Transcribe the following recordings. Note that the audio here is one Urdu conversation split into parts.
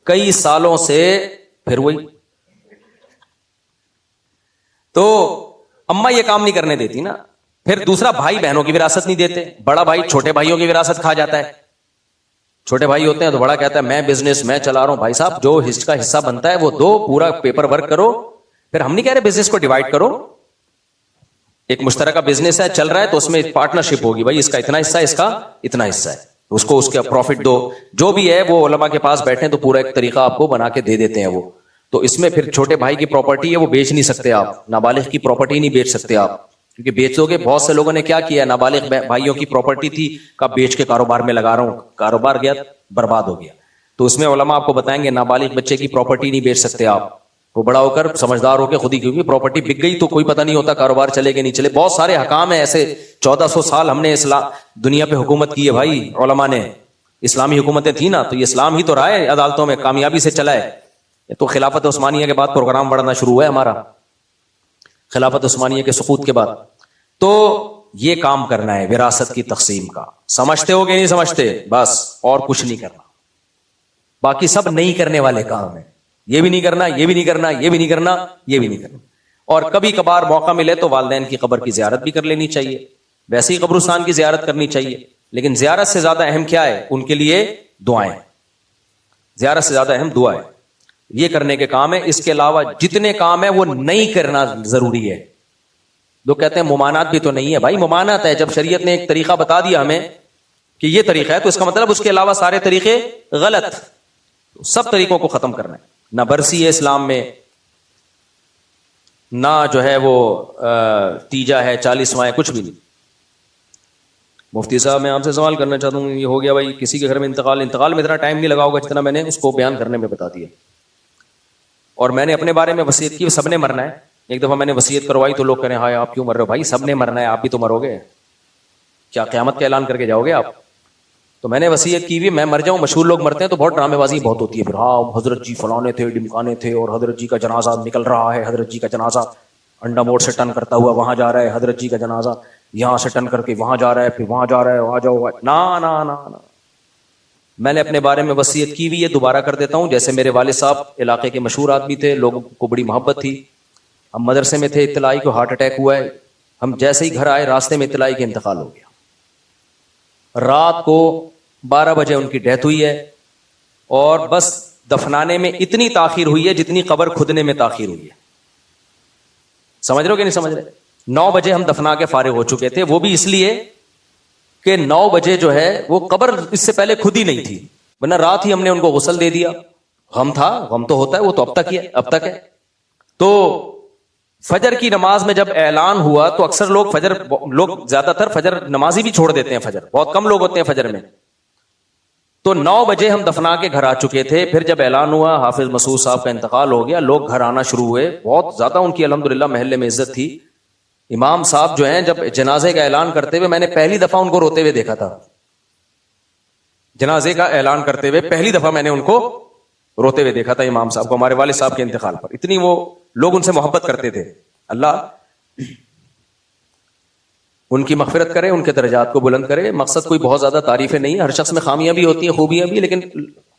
کئی سالوں سے پھر وہی. تو اماں یہ کام نہیں کرنے دیتی نا. پھر دوسرا بھائی بہنوں کی وراثت نہیں دیتے. بڑا بھائی چھوٹے بھائیوں کی وراثت کھا جاتا ہے. چھوٹے بھائی ہوتے ہیں تو بڑا کہتا ہے میں بزنس میں چلا رہا ہوں. بھائی صاحب جو کا حصہ بنتا ہے وہ دو, پورا پیپر ورک کرو. پھر ہم نہیں کہہ رہے بزنس کو ڈیوائڈ کرو, ایک مشترکہ بزنس ہے چل رہا ہے تو اس میں پارٹنرشپ ہوگی, بھائی اس کا اتنا حصہ ہے, اس کا اتنا حصہ ہے, اس کو اس کا پروفٹ دو. جو بھی ہے وہ علماء کے پاس بیٹھے تو پورا ایک طریقہ آپ کو بنا کے دے دیتے ہیں وہ. تو اس میں پھر چھوٹے بھائی کی پراپرٹی ہے وہ بیچ نہیں سکتے آپ, نابالغ کی پراپرٹی نہیں بیچ سکتے آپ, کیونکہ بیچو گے. بہت سے لوگوں نے کیا کیا, نابالغ بھائیوں کی پراپرٹی تھی کا بیچ کے کاروبار میں لگا رہا ہوں, کاروبار گیا برباد ہو گیا. تو اس میں علماء آپ کو بتائیں گے نابالغ بچے کی پراپرٹی نہیں بیچ سکتے آپ, وہ بڑا ہو کر سمجھدار ہو کے خود ہی, کیونکہ پراپرٹی بک گئی تو کوئی پتہ نہیں ہوتا کاروبار چلے کہ نہیں چلے. بہت سارے حکام ہیں ایسے, 1400 سال ہم نے اسلام دنیا پہ حکومت کی ہے بھائی, علماء نے اسلامی حکومتیں تھیں نا, تو یہ اسلام ہی تو رہا ہے عدالتوں میں, کامیابی سے چلا ہے. تو خلافت عثمانیہ کے بعد پروگرام بڑھنا شروع ہوا ہے ہمارا, خلافت عثمانیہ کے سقوط کے بعد. تو یہ کام کرنا ہے وراثت کی تقسیم کا. سمجھتے ہو کہ نہیں سمجھتے؟ بس اور کچھ نہیں کرنا, باقی سب نہیں کرنے والے کام ہیں. یہ بھی نہیں کرنا, یہ بھی نہیں کرنا, یہ بھی نہیں کرنا, یہ بھی نہیں کرنا. اور کبھی کبھار موقع ملے تو والدین کی قبر کی زیارت بھی کر لینی چاہیے, ویسے ہی قبرستان کی زیارت کرنی چاہیے, لیکن زیارت سے زیادہ اہم کیا ہے, ان کے لیے دعائیں. زیارت سے زیادہ اہم دعائیں, یہ کرنے کے کام ہے. اس کے علاوہ جتنے کام ہیں وہ نہیں کرنا ضروری ہے. لوگ کہتے ہیں ممانعت بھی تو نہیں ہے. بھائی ممانعت ہے, جب شریعت نے ایک طریقہ بتا دیا ہمیں کہ یہ طریقہ ہے تو اس کا مطلب اس کے علاوہ سارے طریقے غلط. سب طریقوں کو ختم کرنا ہے. نہ برسی ہے اسلام میں, نہ جو ہے وہ تیجا ہے, 40واں ہے, کچھ بھی نہیں. مفتی صاحب میں آپ سے سوال کرنا چاہتا ہوں, یہ ہو گیا بھائی کسی کے گھر میں انتقال میں اتنا ٹائم نہیں لگا ہوگا جتنا میں نے اس کو بیان کرنے میں بتا دیا. اور میں نے اپنے بارے میں وصیت کی, سب نے مرنا ہے. ایک دفعہ میں نے وصیت کروائی تو لوگ کہہ رہے ہیں ہائے آپ کیوں مر رہے ہو؟ بھائی سب نے مرنا ہے, آپ بھی تو مرو گے. کیا قیامت کا اعلان کر کے جاؤ گے آپ؟ تو میں نے وصیت کی ہوئی میں مر جاؤں. مشہور لوگ مرتے ہیں تو بہت ڈرامے بازی بہت ہوتی ہے, پھر ہاں حضرت جی فلانے تھے, ڈمکانے تھے, اور حضرت جی کا جنازہ نکل رہا ہے, حضرت جی کا جنازہ انڈا موڑ سے ٹن کرتا ہوا وہاں جا رہا ہے, حضرت جی کا جنازہ یہاں سے ٹن کر کے وہاں جا رہا ہے, پھر وہاں جا رہا ہے, وہاں جاؤ. نا نا نا نا, میں نے اپنے بارے میں وصیت کی ہوئی ہے, دوبارہ کر دیتا ہوں. جیسے میرے والد صاحب علاقے کے مشہور آدمی تھے, لوگوں کو بڑی محبت تھی. ہم مدرسے میں تھے, اطلاعی کو ہارٹ اٹیک ہوا ہے. ہم جیسے ہی گھر آئے راستے میں اطلاعی کے انتقال ہو گیا. رات کو 12 بجے ان کی ڈیتھ ہوئی ہے, اور بس دفنانے میں اتنی تاخیر ہوئی ہے جتنی قبر کھدنے میں تاخیر ہوئی ہے. سمجھ رہے ہو کہ نہیں سمجھ رہے؟ 9 بجے ہم دفنا کے فارغ ہو چکے تھے, وہ بھی اس لیے کہ 9 بجے جو ہے وہ قبر اس سے پہلے خود ہی نہیں تھی, ورنہ رات ہی ہم نے ان کو غسل دے دیا. غم تھا, غم تو ہوتا ہے, وہ تو اب تک ہی ہے, اب تک ہے. تو فجر کی نماز میں جب اعلان ہوا تو اکثر لوگ زیادہ تر فجر نمازی بھی چھوڑ دیتے ہیں, فجر بہت کم لوگ ہوتے ہیں فجر میں. تو 9 بجے ہم دفنا کے گھر آ چکے تھے. پھر جب اعلان ہوا حافظ مسعود صاحب کا انتقال ہو گیا, لوگ گھر آنا شروع ہوئے, بہت زیادہ ان کی الحمدللہ محلے میں عزت تھی. امام صاحب جو ہیں جب جنازے کا اعلان کرتے ہوئے, میں نے پہلی دفعہ ان کو روتے ہوئے دیکھا تھا. جنازے کا اعلان کرتے ہوئے پہلی دفعہ میں نے ان کو روتے ہوئے دیکھا تھا امام صاحب کو, ہمارے والد صاحب کے انتقال پر. اتنی وہ لوگ ان سے محبت کرتے تھے. اللہ ان کی مغفرت کرے, ان کے درجات کو بلند کرے. مقصد کوئی بہت زیادہ تعریفیں نہیں, ہر شخص میں خامیاں بھی ہوتی ہیں, خوبیاں بھی, لیکن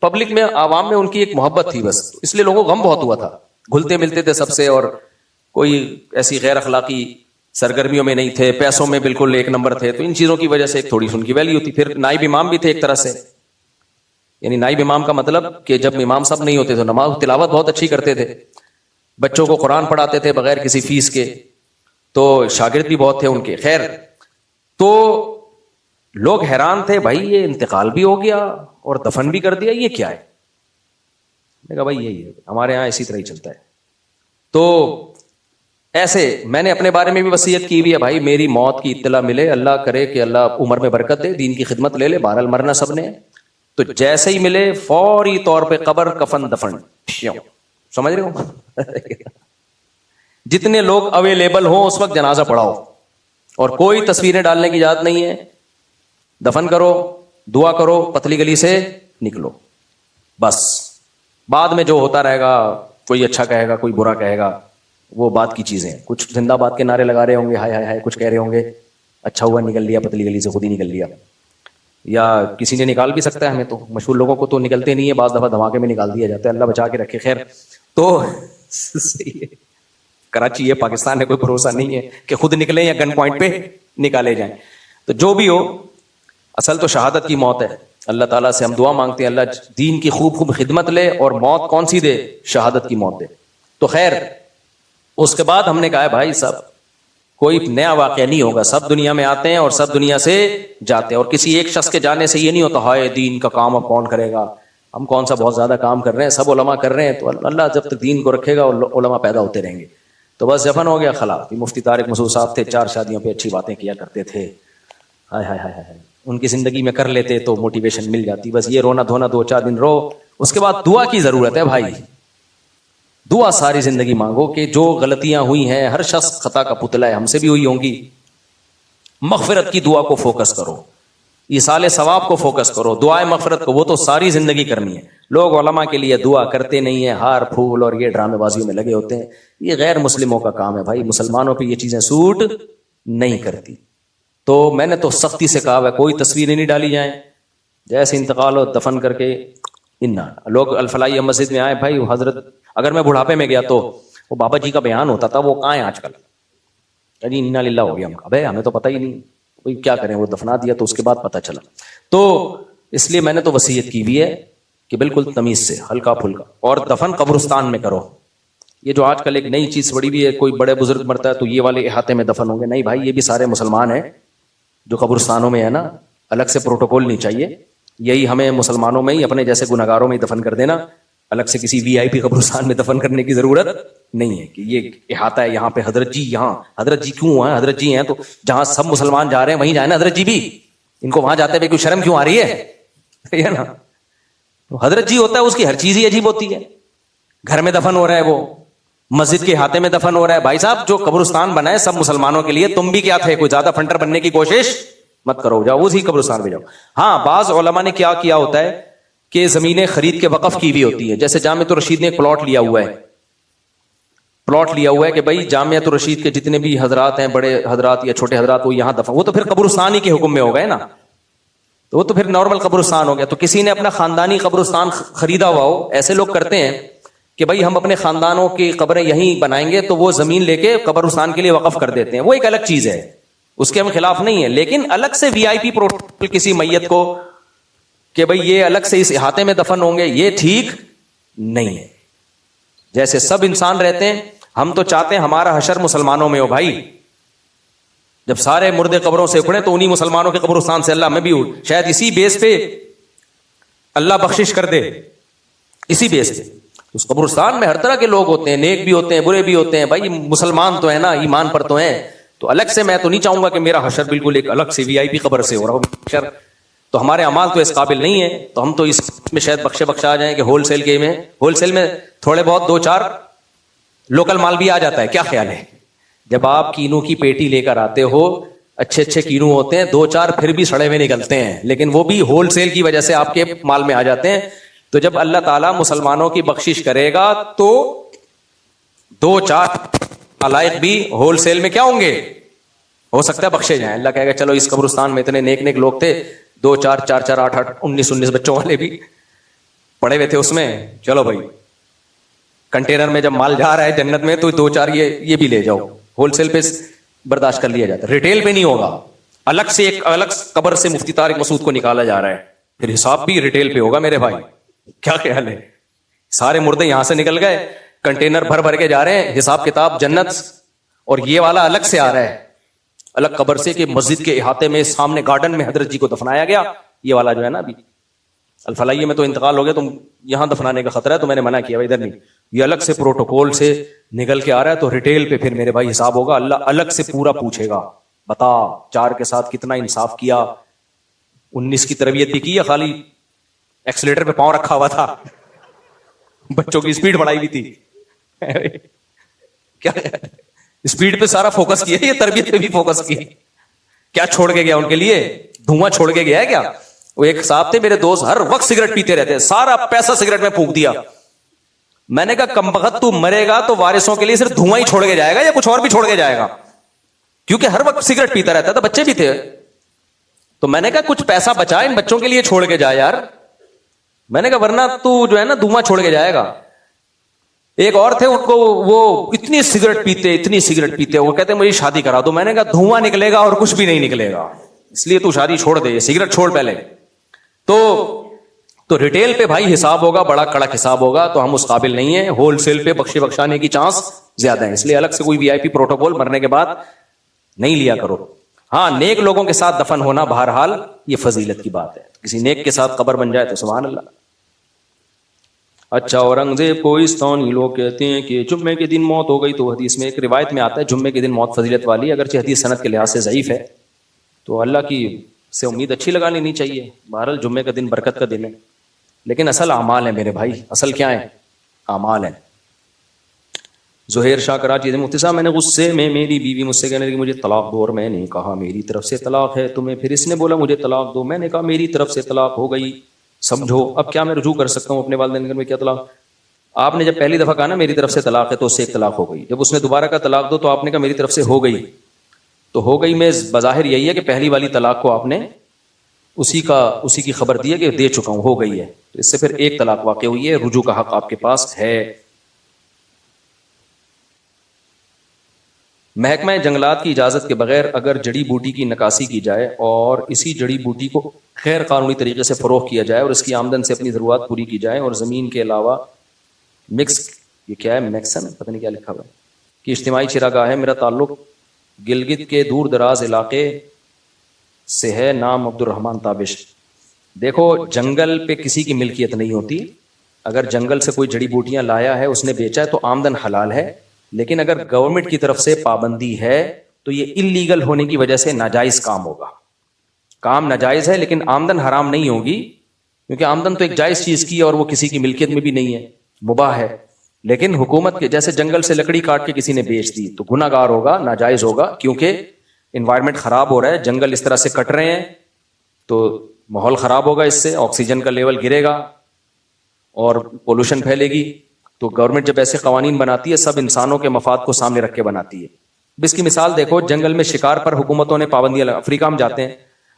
پبلک میں, عوام میں ان کی ایک محبت تھی بس, اس لیے لوگوں کو غم بہت ہوا تھا. گھلتے ملتے تھے سب سے, اور کوئی ایسی غیر اخلاقی سرگرمیوں میں نہیں تھے, پیسوں میں بالکل ایک نمبر تھے. تو ان چیزوں کی وجہ سے ایک تھوڑی سی ان کی ویلیو تھی. پھر نائب امام بھی تھے ایک طرح سے, یعنی نائب امام کا مطلب کہ جب امام صاحب نہیں ہوتے تو نماز تلاوت بہت اچھی کرتے تھے, بچوں کو قرآن پڑھاتے تھے بغیر کسی فیس کے, تو شاگرد بھی بہت تھے ان کے. خیر, تو لوگ حیران تھے, بھائی یہ انتقال بھی ہو گیا اور دفن بھی کر دیا, یہ کیا ہے؟ میں کہا بھائی یہی ہے, ہمارے یہاں اسی طرح ہی چلتا ہے. تو ایسے میں نے اپنے بارے میں بھی وصیت کی ہوئی ہے, بھائی میری موت کی اطلاع ملے, اللہ کرے کہ اللہ عمر میں برکت دے, دین کی خدمت لے لے, بہرحال مرنا سب نے, تو جیسے ہی ملے فوری طور پہ قبر, کفن, دفن. سمجھ رہے ہو؟ جتنے لوگ اویلیبل ہوں اس وقت جنازہ پڑھاؤ, اور کوئی تصویریں ڈالنے کی اجازت نہیں ہے. دفن کرو, دعا کرو, پتلی گلی سے نکلو, بس. بعد میں جو ہوتا رہے گا, کوئی اچھا کہے گا, کوئی برا کہے گا, وہ بات کی چیزیں. کچھ زندہ باد کے نعرے لگا رہے ہوں گے, ہائے ہائے ہائے, کچھ کہہ رہے ہوں گے, اچھا ہوا نکل لیا پتلی گلی سے, خود ہی نکل لیا. یا کسی نے نکال بھی سکتا ہے ہمیں، تو مشہور لوگوں کو تو نکلتے نہیں ہے، بعض دفعہ دھماکے میں نکال دیا جاتا ہے، اللہ بچا کے رکھے. خیر تو صحیح ہے، کراچی ہے، پاکستان ہے، کوئی بھروسہ نہیں ہے کہ خود نکلیں یا گن پوائنٹ پہ نکالے جائیں. تو جو بھی ہو، اصل تو شہادت کی موت ہے. اللہ تعالیٰ سے ہم دعا مانگتے ہیں اللہ دین کی خوب خوب خدمت لے، اور موت کون سی دے؟ شہادت کی موت دے. تو خیر اس کے بعد ہم نے کہا بھائی صاحب کوئی نیا واقعہ نہیں ہوگا، سب دنیا میں آتے ہیں اور سب دنیا سے جاتے ہیں، اور کسی ایک شخص کے جانے سے یہ نہیں ہوتا ہائے دین کا کام اب کون کرے گا، ہم کون سا بہت زیادہ کام کر رہے ہیں، سب علماء کر رہے ہیں، تو اللہ جب تک دین کو رکھے گا علماء پیدا ہوتے رہیں گے. تو بس دفن ہو گیا خلا. مفتی طارق مسعود صاحب تھے، 4 شادیوں پہ اچھی باتیں کیا کرتے تھے، ہائے ہائے ہائے ہائے، ان کی زندگی میں کر لیتے تو موٹیویشن مل جاتی. بس یہ رونا دھونا 2-4 دن رو، اس کے بعد دعا کی ضرورت ہے بھائی. دعا ساری زندگی مانگو کہ جو غلطیاں ہوئی ہیں، ہر شخص خطا کا پتلا ہے، ہم سے بھی ہوئی ہوں گی، مغفرت کی دعا کو فوکس کرو، ایصال ثواب کو فوکس کرو، دعائے مغفرت کو وہ تو ساری زندگی کرنی ہے. لوگ علماء کے لیے دعا کرتے نہیں ہیں، ہار پھول اور یہ ڈرامے بازیوں میں لگے ہوتے ہیں، یہ غیر مسلموں کا کام ہے بھائی، مسلمانوں پہ یہ چیزیں سوٹ نہیں کرتی. تو میں نے تو سختی سے کہا ہے کوئی تصویریں نہیں ڈالی جائیں، جیسے انتقال ہو دفن کر کے لوگ الفلاحیہ مسجد میں آئے بھائی، حضرت اگر میں بڑھاپے میں گیا تو وہ بابا جی کا بیان ہوتا تھا، وہ کہاں ہیں آج کل؟ جی انا للہ ہو گیا. ابے ہمیں تو پتہ ہی نہیں، کوئی کیا کریں، وہ دفنا دیا تو اس کے بعد پتہ چلا. تو اس لیے میں نے تو وصیت کی ہوئی ہے کہ بالکل تمیز سے، ہلکا پھلکا، اور دفن قبرستان میں کرو. یہ جو آج کل ایک نئی چیز بڑی بھی ہے، کوئی بڑے بزرگ مرتا ہے تو یہ والے احاطے میں دفن ہوں گے، نہیں بھائی، یہ بھی سارے مسلمان ہیں جو قبرستانوں میں ہے نا، الگ سے پروٹوکول نہیں چاہیے. یہی ہمیں مسلمانوں میں ہی اپنے جیسے گناہگاروں میں ہی دفن کر دینا، الگ سے کسی وی آئی پی قبرستان میں دفن کرنے کی ضرورت نہیں ہے کہ یہ احاطہ ہے یہاں پہ حضرت جی، یہاں حضرت جی کیوں ہیں؟ حضرت جی ہیں تو جہاں سب مسلمان جا رہے ہیں وہیں جائیں نا حضرت جی بھی، ان کو وہاں جاتے ہوئے کوئی شرم کیوں آ رہی ہے نا؟ حضرت جی ہوتا ہے اس کی ہر چیز ہی عجیب ہوتی ہے. گھر میں دفن ہو رہا ہے، وہ مسجد کے احاطے میں دفن ہو رہا ہے. بھائی صاحب جو قبرستان بنا ہے سب مسلمانوں کے لیے، تم بھی کیا تھے کوئی زیادہ فنٹر بننے کی کوشش مت کرو، جاؤ اسی قبرستان پہ جاؤ. ہاں بعض علماء نے کیا کیا ہوتا ہے کہ زمینیں خرید کے وقف کی بھی ہوتی ہے، جیسے جامعۃ الرشید نے ایک پلاٹ لیا ہوا ہے کہ بھائی جامعۃ الرشید کے جتنے بھی حضرات ہیں، بڑے حضرات یا چھوٹے حضرات، وہ یہاں دفن، وہ تو پھر قبرستان ہی کے حکم میں ہو گئے نا، تو وہ تو پھر نارمل قبرستان ہو گیا. تو کسی نے اپنا خاندانی قبرستان خریدا ہوا ہو، ایسے لوگ کرتے ہیں کہ بھائی ہم اپنے خاندانوں کی قبریں یہیں بنائیں گے، تو وہ زمین لے کے قبرستان کے لیے وقف کر دیتے ہیں. وہ ایک الگ چیز ہے، اس کے ہم خلاف نہیں ہے، لیکن الگ سے وی آئی پی پروٹوکول کسی میت کو کہ بھئی یہ الگ سے اس احاطے میں دفن ہوں گے، یہ ٹھیک نہیں ہے. جیسے سب انسان رہتے ہیں، ہم تو چاہتے ہیں ہمارا حشر مسلمانوں میں ہو بھائی. جب سارے مردے قبروں سے اکھڑے تو انہی مسلمانوں کے قبرستان سے اللہ میں بھی شاید اسی بیس پہ اللہ بخشش کر دے، اسی بیس پہ. اس قبرستان میں ہر طرح کے لوگ ہوتے ہیں، نیک بھی ہوتے ہیں، برے بھی ہوتے ہیں بھائی، مسلمان تو ہے نا، ایمان پر تو ہیں. تو الگ سے میں تو نہیں چاہوں گا کہ میرا حشر بالکل ایک الگ سے وی آئی پی قبر سے ہو رہا ہو، تو ہمارے اعمال تو اس قابل نہیں ہے. تو ہم تو اس میں شاید بخشا آ جائیں کہ ہول سیل میں تھوڑے بہت 2-4 لوکل مال بھی آ جاتا ہے. کیا خیال ہے؟ جب آپ کینو کی پیٹی لے کر آتے ہو، اچھے کینو ہوتے ہیں، 2-4 پھر بھی سڑے ہوئے نکلتے ہیں، لیکن وہ بھی ہول سیل کی وجہ سے آپ کے مال میں آ جاتے ہیں. تو جب اللہ تعالیٰ مسلمانوں کی بخشش کرے گا تو 2-4 علائق بھی ہول سیل میں کیا ہوں گے، ہو سکتا ہے بخشے جائیں. اللہ کہے گا چلو اس قبرستان میں اتنے نیک لوگ تھے، 2-4 4-4 8-8 19 بچوں والے بھی پڑے ہوئے تھے اس میں، چلو بھائی کنٹینر میں جب مال جا رہا ہے جنت میں تو 2-4 یہ بھی لے جاؤ. ہول سیل پہ برداشت کر لیا جاتا ہے، ریٹیل پہ نہیں ہوگا. الگ سے ایک الگ قبر سے مفتی طارق مسعود کو نکالا جا رہا ہے، پھر حساب بھی ریٹیل پہ ہوگا میرے بھائی. کیا خیال ہے؟ سارے مردے یہاں سے نکل گئے، کنٹینر بھر کے جا رہے ہیں، حساب کتاب جنت، اور یہ والا الگ سے آ رہا ہے الگ قبر سے کہ مسجد کے احاطے میں سامنے گارڈن میں حضرت جی کو دفنایا گیا. یہ والا جو ہے نا ابھی الفلاحیہ میں تو انتقال ہو گیا، تم یہاں دفنانے کا خطرہ ہے، تو میں نے منع کیا ادھر نہیں. یہ الگ سے پروٹوکول سے نکل کے آ رہا ہے تو ریٹیل پہ پھر میرے بھائی حساب ہوگا. اللہ الگ سے پورا پوچھے گا، بتا 4 کے ساتھ کتنا انصاف کیا، 19 کی تربیت بھی کی یا خالی ایکسیلیٹر پہ پاؤں رکھا ہوا تھا، بچوں کی اسپیڈ بڑھائی ہوئی تھی. کیا اسپیڈ پہ سارا فوکس کیا یا تربیت پہ بھی فوکس کی؟ کیا چھوڑ کے گیا ان کے لیے؟ دھواں چھوڑ کے گیا ہے کیا؟ وہ ایک صاحب تھے میرے دوست، ہر وقت سگریٹ پیتے رہتے، سارا پیسہ سگریٹ میں پھونک دیا. میں نے کہا کمبخت تو مرے گا تو وارثوں کے لیے صرف دھواں ہی چھوڑ کے جائے گا یا کچھ اور بھی چھوڑ کے جائے گا؟ کیونکہ ہر وقت سگریٹ پیتا رہتا تھا، بچے بھی تھے. تو میں نے کہا کچھ پیسہ بچا ان بچوں کے لیے چھوڑ کے جا یار. میں نے کہا ورنہ تو جو ہے نا دھواں چھوڑ کے جائے گا. ایک اور تھے ان کو وہ اتنی سگریٹ پیتے وہ کہتے مجھے شادی کرا دو. میں نے کہا دھواں نکلے گا اور کچھ بھی نہیں نکلے گا, اس لیے تو شادی چھوڑ دے, سگریٹ چھوڑ پہلے. تو ریٹیل پہ بھائی حساب ہوگا, بڑا کڑک حساب ہوگا, تو ہم اس قابل نہیں ہیں. ہول سیل پہ بخشانے کی چانس زیادہ ہے, اس لیے الگ سے کوئی VIP پروٹوکول مرنے کے بعد نہیں لیا کرو. ہاں نیک لوگوں کے ساتھ دفن ہونا بہرحال یہ فضیلت کی بات ہے, کسی نیک کے ساتھ قبر بن جائے تو سبحان اللہ. اچھا, اورنگزیب کو استانی لوگ کہتے ہیں کہ جمعے کے دن موت ہو گئی, تو حدیث میں ایک روایت میں آتا ہے جمعے کے دن موت فضیلت والی ہے, اگرچہ حدیث سند کے لحاظ سے ضعیف ہے, تو اللہ کی سے امید اچھی لگا لینی چاہیے. بہرحال جمعے کا دن برکت کا دن ہے, لیکن اصل اعمال ہے میرے بھائی, اصل کیا ہے؟ اعمال ہیں. زہیر شاہ کراچی سے, مفتی صاحب میں نے غصے میں میری بیوی مجھ سے کہنے لگی مجھے طلاق دو, اور میں نے کہا میری طرف سے طلاق ہے تمہیں. پھر اس نے بولا مجھے طلاق دو, میں نے کہا میری طرف سے طلاق ہو گئی, سمجھو اب کیا میں رجوع کر سکتا ہوں اپنے والدین میں؟ کیا طلاق؟ آپ نے جب پہلی دفعہ کہا نا میری طرف سے طلاق ہے تو اس سے ایک طلاق ہو گئی. جب اس نے دوبارہ کا طلاق دو تو آپ نے کہا میری طرف سے ہو گئی, تو ہو گئی میں بظاہر یہی ہے کہ پہلی والی طلاق کو آپ نے اسی کی خبر دی ہے کہ دے چکا ہوں, ہو گئی ہے, تو اس سے پھر ایک طلاق واقع ہوئی ہے, رجوع کا حق آپ کے پاس ہے. محکمہ جنگلات کی اجازت کے بغیر اگر جڑی بوٹی کی نکاسی کی جائے اور اسی جڑی بوٹی کو غیر قانونی طریقے سے فروخت کیا جائے اور اس کی آمدن سے اپنی ضروریات پوری کی جائے, اور زمین کے علاوہ یہ کیا ہے میکسن پتہ نہیں کیا لکھا ہوا ہے کہ اجتماعی چراگاہ ہے. میرا تعلق گلگت کے دور دراز علاقے سے ہے, نام عبد الرحمان تابش. دیکھو جنگل پہ کسی کی ملکیت نہیں ہوتی, اگر جنگل سے کوئی جڑی بوٹیاں لایا ہے اس نے بیچا ہے تو آمدن حلال ہے, لیکن اگر گورنمنٹ کی طرف سے پابندی ہے تو یہ انلیگل ہونے کی وجہ سے ناجائز کام ہوگا. کام ناجائز ہے لیکن آمدن حرام نہیں ہوگی, کیونکہ آمدن تو ایک جائز چیز کی ہے اور وہ کسی کی ملکیت میں بھی نہیں ہے, مباح ہے. لیکن حکومت کے جیسے جنگل سے لکڑی کاٹ کے کسی نے بیچ دی تو گناہ گار ہوگا, ناجائز ہوگا, کیونکہ انوائرمنٹ خراب ہو رہا ہے, جنگل اس طرح سے کٹ رہے ہیں تو ماحول خراب ہوگا, اس سے آکسیجن کا لیول گرے گا اور پولوشن پھیلے گی. تو گورنمنٹ جب ایسے قوانین بناتی ہے سب انسانوں کے مفاد کو سامنے رکھ کے بناتی ہے. اس کی مثال دیکھو, جنگل میں شکار پر حکومتوں نے پابندیاں افریقہ میں جاتے ہیں,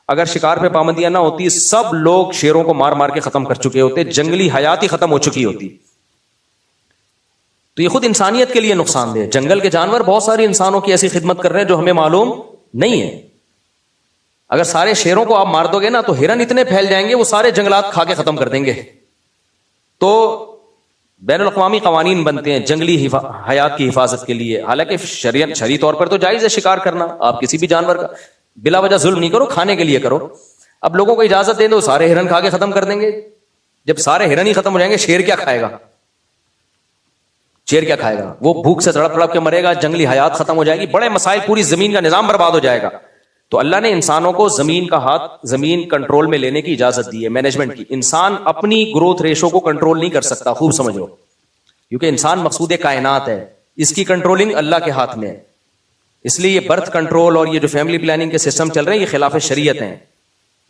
اگر شکار پہ پابندیاں نہ ہوتی سب لوگ شیروں کو مار مار کے ختم کر چکے ہوتے, جنگلی حیات ہی ختم ہو چکی ہوتی. تو یہ خود انسانیت کے لیے نقصان دہ. جنگل کے جانور بہت ساری انسانوں کی ایسی خدمت کر رہے ہیں جو ہمیں معلوم نہیں ہے. اگر سارے شیروں کو آپ مار دو گے نا تو ہرن اتنے پھیل جائیں گے وہ سارے جنگلات کھا کے ختم کر دیں گے. تو بین الاقوامی قوانین بنتے ہیں جنگلی حیات کی حفاظت کے لیے. حالانکہ شرعی طور پر تو جائز ہے شکار کرنا, آپ کسی بھی جانور کا بلا وجہ ظلم نہیں کرو, کھانے کے لیے کرو. اب لوگوں کو اجازت دیں تو سارے ہرن کھا کے ختم کر دیں گے. جب سارے ہرن ہی ختم ہو جائیں گے شیر کیا کھائے گا؟ شیر کیا کھائے گا؟ وہ بھوک سے تڑپ تڑپ کے مرے گا, جنگلی حیات ختم ہو جائے گی, بڑے مسائل, پوری زمین کا نظام برباد ہو جائے گا. تو اللہ نے انسانوں کو زمین کنٹرول میں لینے کی اجازت دی ہے, مینجمنٹ کی. انسان اپنی گروتھ ریشو کو کنٹرول نہیں کر سکتا, خوب سمجھ لو, کیونکہ انسان مقصود کائنات ہے, اس کی کنٹرولنگ اللہ کے ہاتھ میں ہے. اس لیے یہ برتھ کنٹرول اور یہ جو فیملی پلاننگ کے سسٹم چل رہے ہیں یہ خلاف شریعت ہیں.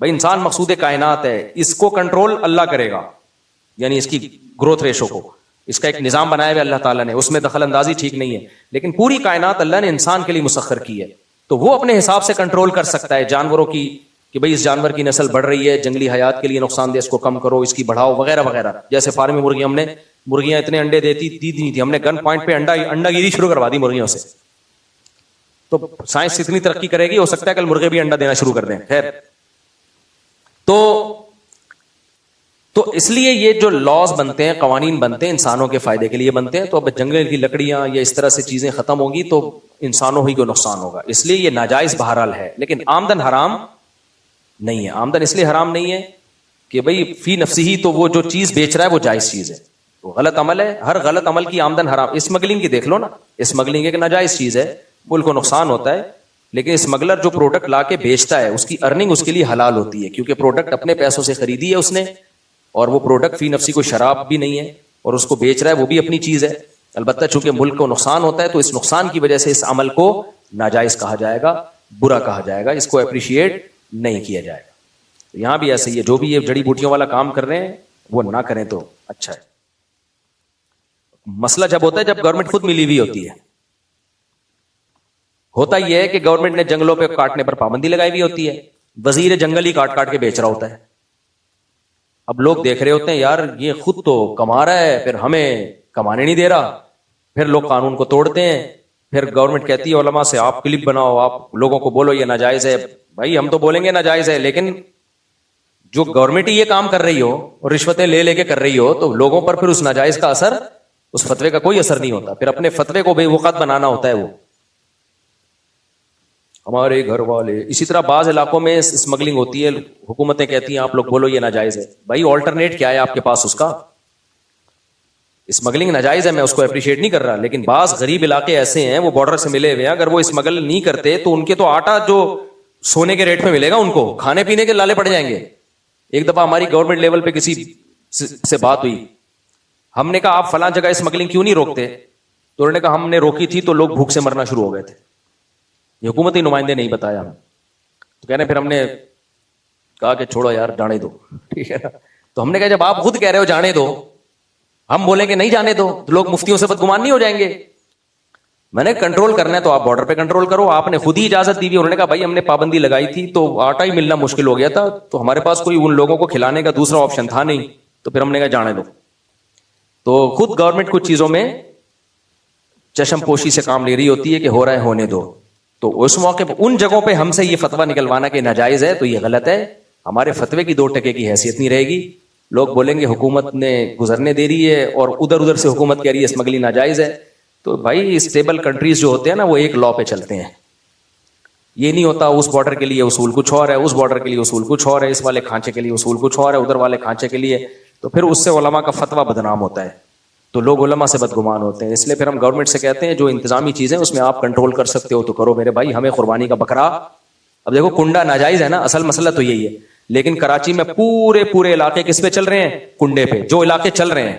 بھائی انسان مقصود کائنات ہے, اس کو کنٹرول اللہ کرے گا, یعنی اس کی گروتھ ریشو کو, اس کا ایک نظام بنایا ہوا اللہ تعالیٰ نے, اس میں دخل اندازی ٹھیک نہیں ہے. لیکن پوری کائنات اللہ نے انسان کے لیے مسخر کی ہے, تو وہ اپنے حساب سے کنٹرول کر سکتا ہے جانوروں کی, کہ بھئی اس جانور کی نسل بڑھ رہی ہے, جنگلی حیات کے لیے نقصان دہ, اس کو کم کرو, اس کی بڑھاؤ, وغیرہ وغیرہ. جیسے فارمی مرغیاں, ہم نے مرغیاں اتنے انڈے دی نہیں تھی, ہم نے گن پوائنٹ پہ انڈا گیری شروع کروا دی مرغیوں سے. تو سائنس اتنی ترقی کرے گی, ہو سکتا ہے کل مرغے بھی انڈا دینا شروع کر دیں. خیر, تو اس لیے یہ جو لاز بنتے ہیں, قوانین بنتے ہیں, انسانوں کے فائدے کے لیے بنتے ہیں. تو اب جنگل کی لکڑیاں یا اس طرح سے چیزیں ختم ہوگی تو انسانوں ہی کو نقصان ہوگا. اس لیے یہ ناجائز بہرحال ہے, لیکن آمدن حرام نہیں ہے. آمدن اس لیے حرام نہیں ہے کہ بھئی فی نفسی ہی تو وہ جو چیز بیچ رہا ہے وہ جائز چیز ہے, وہ غلط عمل ہے. ہر غلط عمل کی آمدن حرام. اسمگلنگ کی دیکھ لو نا, اسمگلنگ ایک ناجائز چیز ہے, ملک کو نقصان ہوتا ہے, لیکن اسمگلر جو پروڈکٹ لا کے بیچتا ہے اس کی ارننگ اس کے لیے حلال ہوتی ہے, کیونکہ پروڈکٹ اپنے پیسوں سے خریدی ہے اس نے, اور وہ پروڈکٹ فی نفسی کوئی شراب بھی نہیں ہے, اور اس کو بیچ رہا ہے وہ بھی اپنی چیز ہے. البتہ چونکہ ملک کو نقصان ہوتا ہے تو اس نقصان کی وجہ سے اس عمل کو ناجائز کہا جائے گا, برا کہا جائے گا, اس کو اپریشیٹ نہیں کیا جائے گا. یہاں بھی ایسے ہی ہے, جو بھی یہ جڑی بوٹیوں والا کام کر رہے ہیں وہ نہ کریں تو اچھا ہے. مسئلہ جب ہوتا ہے جب گورنمنٹ خود ملی ہوئی ہوتی ہے. ہوتا یہ ہے کہ گورنمنٹ نے جنگلوں پہ کاٹنے پر پابندی لگائی ہوئی ہوتی ہے, وزیر جنگل ہی کاٹ کاٹ کے بیچ رہا ہوتا ہے. اب لوگ دیکھ رہے ہوتے ہیں یار یہ خود تو کما رہا ہے پھر ہمیں کمانے نہیں دے رہا, پھر لوگ قانون کو توڑتے ہیں, پھر گورنمنٹ کہتی ہے علماء سے آپ کلپ بناؤ, آپ لوگوں کو بولو یہ ناجائز ہے. بھائی ہم تو بولیں گے ناجائز ہے, لیکن جو گورنمنٹ ہی یہ کام کر رہی ہو اور رشوتیں لے لے کے کر رہی ہو تو لوگوں پر پھر اس ناجائز کا اثر, اس فتوے کا کوئی اثر نہیں ہوتا. پھر اپنے فتوے کو بے وقت بنانا ہوتا ہے وہ ہمارے گھر والے. اسی طرح بعض علاقوں میں اسمگلنگ ہوتی ہے, حکومتیں کہتی ہیں آپ لوگ بولو یہ ناجائز ہے. بھائی آلٹرنیٹ کیا ہے آپ کے پاس اس کا؟ اسمگلنگ ناجائز ہے, میں اس کو اپریشیٹ نہیں کر رہا, لیکن بعض غریب علاقے ایسے ہیں وہ بارڈر سے ملے ہوئے ہیں, اگر وہ اسمگل نہیں کرتے تو ان کے تو آٹا جو سونے کے ریٹ میں ملے گا ان کو کھانے پینے کے لالے پڑ جائیں گے. ایک دفعہ ہماری گورنمنٹ لیول پہ کسی سے بات ہوئی, ہم نے کہا آپ فلاں جگہ اسمگلنگ کیوں نہیں روکتے, تو انہوں نے کہا ہم نے روکی تھی تو لوگ بھوک سے مرنا شروع ہو گئے تھے. یہ حکومتی نمائندے نہیں بتایا ہمیں, تو کہنے پھر ہم نے کہا کہ چھوڑو یار جانے دو, ٹھیک ہے نا. تو ہم نے کہا جب آپ خود کہہ رہے ہو جانے دو, ہم بولیں کہ نہیں جانے دو تو لوگ مفتیوں سے بدگمان نہیں ہو جائیں گے. میں نے کنٹرول کرنا ہے تو آپ بارڈر پہ کنٹرول کرو, آپ نے خود ہی اجازت دی ہوئی. انہوں نے کہا بھائی ہم نے پابندی لگائی تھی تو آٹا ہی ملنا مشکل ہو گیا تھا, تو ہمارے پاس کوئی ان لوگوں کو کھلانے کا دوسرا آپشن تھا نہیں, تو پھر ہم نے کہا جانے دو. تو خود گورنمنٹ کچھ چیزوں میں چشم پوشی سے کام لے رہی ہوتی ہے کہ ہو رہا ہے ہونے دو. تو اس موقع پہ ان جگہوں پہ ہم سے یہ فتویٰ نکلوانا کہ ناجائز ہے تو یہ غلط ہے. ہمارے فتوے کی 2% کی حیثیت نہیں رہے گی. لوگ بولیں گے حکومت نے گزرنے دے رہی ہے اور ادھر ادھر سے حکومت کہہ رہی ہے اسمگلنگ ناجائز ہے. تو بھائی اسٹیبل کنٹریز جو ہوتے ہیں نا وہ ایک لا پہ چلتے ہیں. یہ نہیں ہوتا اس بارڈر کے لیے اصول کچھ اور ہے, اس بارڈر کے لیے اصول کچھ اور ہے, اس والے کھانچے کے لیے اصول کچھ اور ہے, ادھر والے کھانچے کے لیے, تو پھر اس سے علماء کا فتویٰ بدنام ہوتا ہے, تو لوگ علماء سے بدگمان ہوتے ہیں. اس لیے پھر ہم گورنمنٹ سے کہتے ہیں جو انتظامی چیزیں اس میں آپ کنٹرول کر سکتے ہو تو کرو میرے بھائی. ہمیں قربانی کا بکرا, اب دیکھو کنڈا ناجائز ہے نا, اصل مسئلہ تو یہی ہے, لیکن کراچی میں پورے علاقے کس پہ چل رہے ہیں؟ کنڈے پہ. جو علاقے چل رہے ہیں,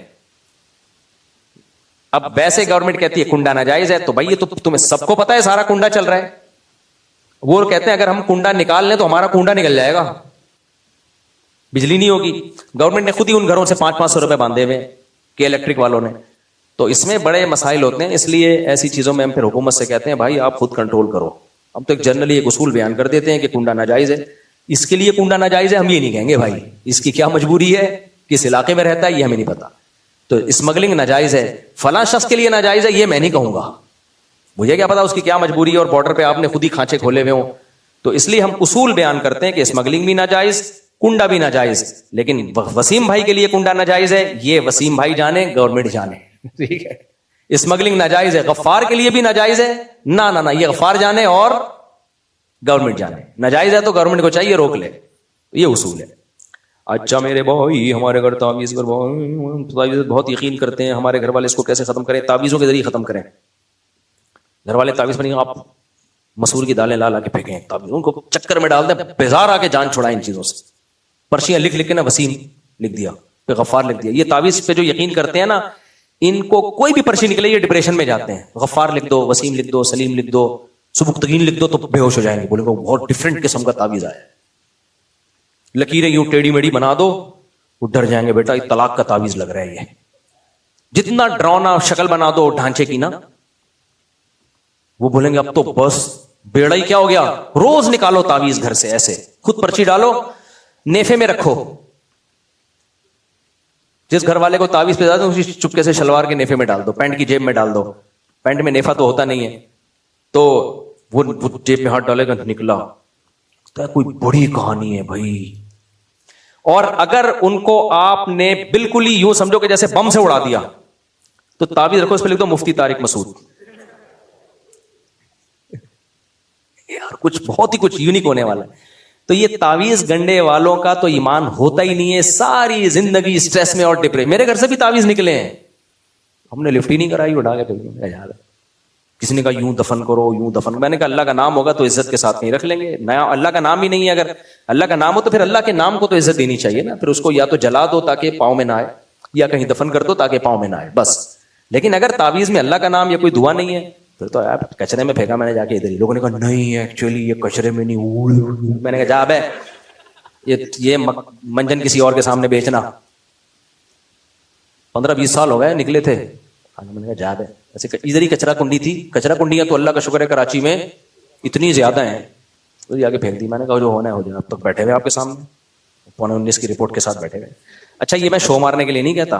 اب ویسے گورنمنٹ کہتی ہے کنڈا ناجائز ہے, تو بھائی یہ تو تمہیں سب کو پتا ہے سارا کنڈا چل رہا ہے. وہ کہتے ہیں اگر ہم کنڈا نکال لیں تو ہمارا کنڈا نکل جائے گا, بجلی نہیں ہوگی. گورنمنٹ نے خود ہی ان گھروں سے 500-500 روپے باندھے ہوئے کہ الیکٹرک والوں نے. تو اس میں بڑے مسائل ہوتے ہیں, اس لیے ایسی چیزوں میں ہم پھر حکومت سے کہتے ہیں بھائی آپ خود کنٹرول کرو. ہم تو ایک جنرلی ایک اصول بیان کر دیتے ہیں کہ کنڈا ناجائز ہے, اس کے لیے کنڈا ناجائز ہے ہم یہ نہیں کہیں گے بھائی اس کی کیا مجبوری ہے, کس علاقے میں رہتا ہے یہ ہمیں نہیں پتا. تو اسمگلنگ ناجائز ہے, فلاں شخص کے لیے ناجائز ہے یہ میں نہیں کہوں گا, مجھے کیا پتا اس کی کیا مجبوری ہے اور بارڈر پہ آپ نے خود ہی کھانچے کھولے ہوئے ہوں. تو اس لیے ہم اصول بیان کرتے ہیں کہ اسمگلنگ بھی ناجائز, کنڈا بھی ناجائز, لیکن وسیم بھائی کے لیے کنڈا ناجائز ہے, یہ وسیم بھائی جانے گورنمنٹ جانے, ٹھیک ہے. اسمگلنگ ناجائز ہے, غفار کے لیے بھی ناجائز ہے, نہ یہ غفار جانے اور گورنمنٹ جانے. ناجائز ہے تو گورنمنٹ کو چاہیے روک لے, یہ اصول ہے. اچھا میرے بھائی ہمارے گھر تعویذ پر بہت یقین کرتے ہیں, ہمارے گھر والے اس کو کیسے ختم کریں؟ تعویذوں کے ذریعے ختم کریں. گھر والے تعویذ بنیں, آپ مسور کی دالیں لا کے پھینکیں تعویذ, ان کو چکر میں ڈال دیں, بیزار آ کے جان چھڑائیں ان چیزوں سے. پرچیاں لکھ کے نا وسیم لکھ دیا, پہ غفار لکھ دیا. یہ تعویذ پہ جو یقین کرتے ہیں نا, ان کو کوئی بھی پرچی نکلے یہ ڈپریشن میں جاتے ہیں. غفار لکھ دو, وسیم لکھ دو, سلیم لکھ دو, سبکتگین لکھ دو تو بے ہوش ہو جائیں گے, بولے گا بہت ڈفرنٹ قسم کا تعویذ آیا. لکیریں یوں ٹیڑھی میڑھی بنا دو, وہ ڈر جائیں گے بیٹا یہ طلاق کا تعویذ لگ رہا ہے. یہ جتنا ڈراؤنا شکل بنا دو ڈھانچے کی نا, وہ بولیں گے اب تو بس بیڑا ہی کیا ہو گیا. روز نکالو تعویذ گھر سے, ایسے خود پرچی ڈالو, نیفے میں رکھو. جس گھر والے کو تعویذ پہ زیادہ اسی چپکے سے شلوار کے نیفے میں ڈال دو, پینٹ کی جیب میں ڈال دو. پینٹ میں نیفا تو ہوتا نہیں ہے, تو وہ جیب میں ہاتھ ڈالے گا, نکلا کوئی بڑی کہانی ہے بھائی. اور اگر ان کو آپ نے بالکل ہی یوں سمجھو کہ جیسے بم سے اڑا دیا, تو تعویذ رکھو, اس پہ لکھ دو مفتی طارق مسعود. یار کچھ بہت ہی کچھ یونیک ہونے والا ہے. تو یہ تعویذ گنڈے والوں کا تو ایمان ہوتا ہی نہیں ہے, ساری زندگی اسٹریس میں اور ڈپریشن. میرے گھر سے بھی تعویذ نکلے ہیں, ہم نے لفٹ ہی نہیں کرائی, اٹھا کے یاد ہے. کسی نے کہا یوں دفن کرو, یوں دفن. میں نے کہا اللہ کا نام ہوگا تو عزت کے ساتھ نہیں رکھ لیں گے. نیا اللہ کا نام ہی نہیں ہے, اگر اللہ کا نام ہو تو پھر اللہ کے نام کو تو عزت دینی چاہیے نا. پھر اس کو یا تو جلا دو تاکہ پاؤں میں نہ آئے, یا کہیں دفن کر دو تاکہ پاؤں میں نہ آئے, بس. لیکن اگر تعویذ میں اللہ کا نام یا کوئی دعا نہیں ہے پھر تو یار کچرے میں پھینکا میں نے جا کے ادھر ہی. لوگوں نے کہا نہیں ایکچولی یہ کچرے میں نہیں. میں نے کہا جا بے, یہ منجن کسی اور کے سامنے بیچنا. 15-20 سال ہو گئے نکلے تھے. میں نے کہا جا بے, ایسے ادھر ہی کچرا کنڈی تھی. کچرا کنڈیاں تو اللہ کا شکر ہے کراچی میں اتنی زیادہ ہیں, وہ آگے پھینک دی. میں نے کہا جو ہونا ہے ہو جائے. اب تک بیٹھے ہوئے آپ کے سامنے 19:15 کی رپورٹ کے ساتھ بیٹھے ہوئے. اچھا یہ میں شو مارنے کے لیے نہیں کہتا,